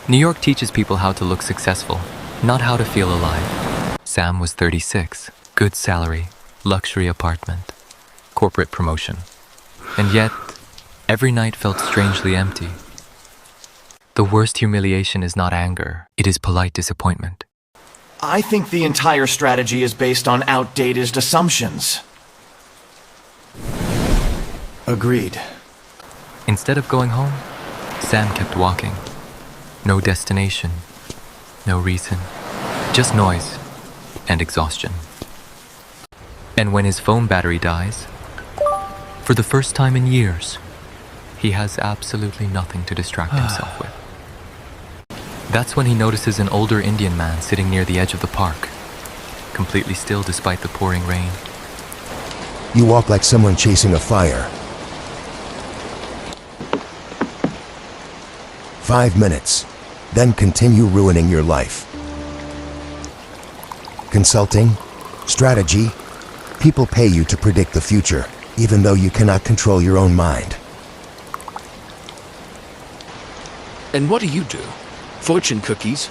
New York teaches people how to look successful, not how to feel alive. Sam was 36, good salary, luxury apartment, corporate promotion. And yet, every night felt strangely empty. The worst humiliation is not anger, it is polite disappointment. I think the entire strategy is based on outdated assumptions. Agreed. Instead of going home, Sam kept walking. No destination, no reason, just noise and exhaustion. And when his phone battery dies, for the first time in years, he has absolutely nothing to distract himself with. That's when he notices an older Indian man sitting near the edge of the park, completely still despite the pouring rain. You walk like someone chasing a fire. 5 minutes, then continue ruining your life. Consulting, strategy, people pay you to predict the future, even though you cannot control your own mind. And what do you do? Fortune cookies?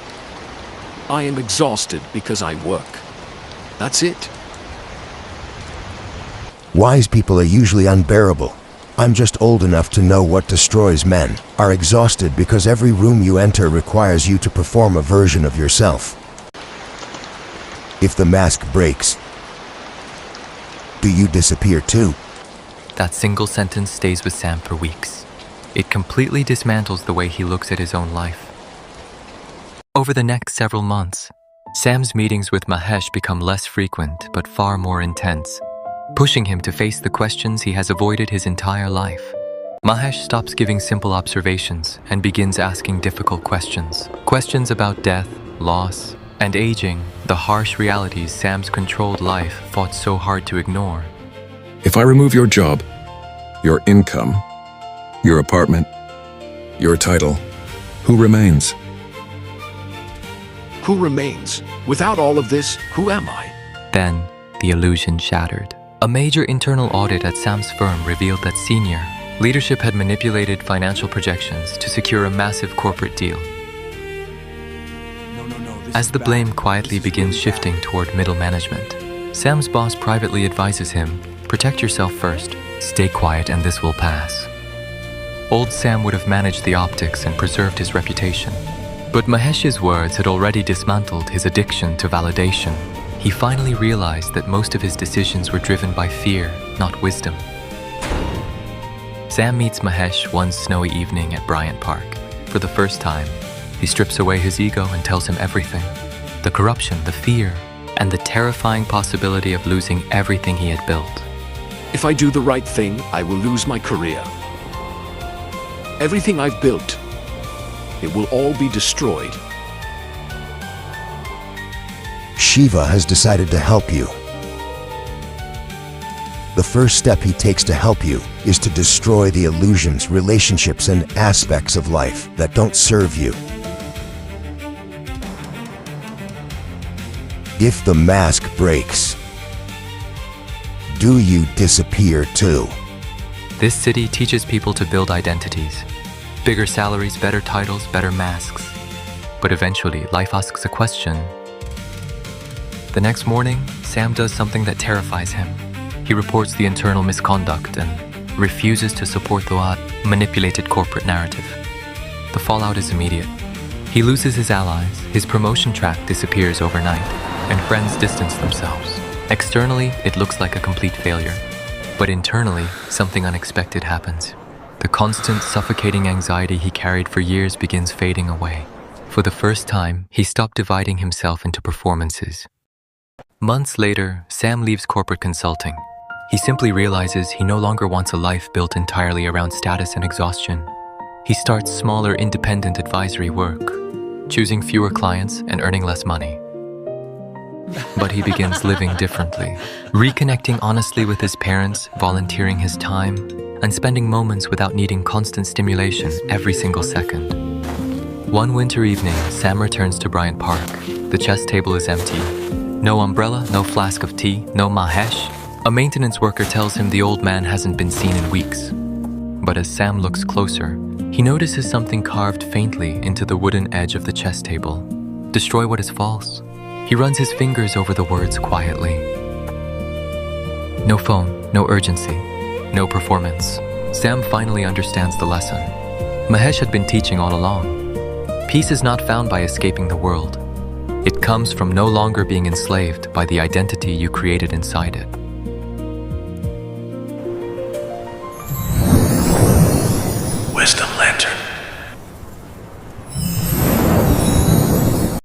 I am exhausted because I work. That's it. Wise people are usually unbearable. I'm just old enough to know what destroys men, are exhausted because every room you enter requires you to perform a version of yourself. If the mask breaks, do you disappear too? That single sentence stays with Sam for weeks. It completely dismantles the way he looks at his own life. Over the next several months, Sam's meetings with Mahesh become less frequent but far more intense, pushing him to face the questions he has avoided his entire life. Mahesh stops giving simple observations and begins asking difficult questions. Questions about death, loss, and aging, the harsh realities Sam's controlled life fought so hard to ignore. If I remove your job, your income, your apartment, your title, who remains? Who remains? Without all of this, who am I? Then, the illusion shattered. A major internal audit at Sam's firm revealed that senior leadership had manipulated financial projections to secure a massive corporate deal. As the blame quietly begins shifting toward middle management, Sam's boss privately advises him, protect yourself first, stay quiet and this will pass. Old Sam would have managed the optics and preserved his reputation. But Mahesh's words had already dismantled his addiction to validation. He finally realized that most of his decisions were driven by fear, not wisdom. Sam meets Mahesh one snowy evening at Bryant Park. For the first time, he strips away his ego and tells him everything. The corruption, the fear, and the terrifying possibility of losing everything he had built. If I do the right thing, I will lose my career. Everything I've built, it will all be destroyed. Shiva has decided to help you. The first step he takes to help you is to destroy the illusions, relationships, and aspects of life that don't serve you. If the mask breaks, do you disappear too? This city teaches people to build identities. Bigger salaries, better titles, better masks. But eventually, life asks a question. The next morning, Sam does something that terrifies him. He reports the internal misconduct and refuses to support the manipulated corporate narrative. The fallout is immediate. He loses his allies, his promotion track disappears overnight, and friends distance themselves. Externally, it looks like a complete failure. But internally, something unexpected happens. The constant, suffocating anxiety he carried for years begins fading away. For the first time, he stopped dividing himself into performances. Months later, Sam leaves corporate consulting. He simply realizes he no longer wants a life built entirely around status and exhaustion. He starts smaller, independent advisory work, choosing fewer clients and earning less money. But he begins living differently, reconnecting honestly with his parents, volunteering his time, and spending moments without needing constant stimulation every single second. One winter evening, Sam returns to Bryant Park. The chess table is empty. No umbrella, no flask of tea, no Mahesh. A maintenance worker tells him the old man hasn't been seen in weeks. But as Sam looks closer, He notices something carved faintly into the wooden edge of the chess table. Destroy what is false. He runs his fingers over the words quietly. No phone, no urgency, no performance. Sam finally understands the lesson. Mahesh had been teaching all along. Peace is not found by escaping the world. It comes from no longer being enslaved by the identity you created inside it.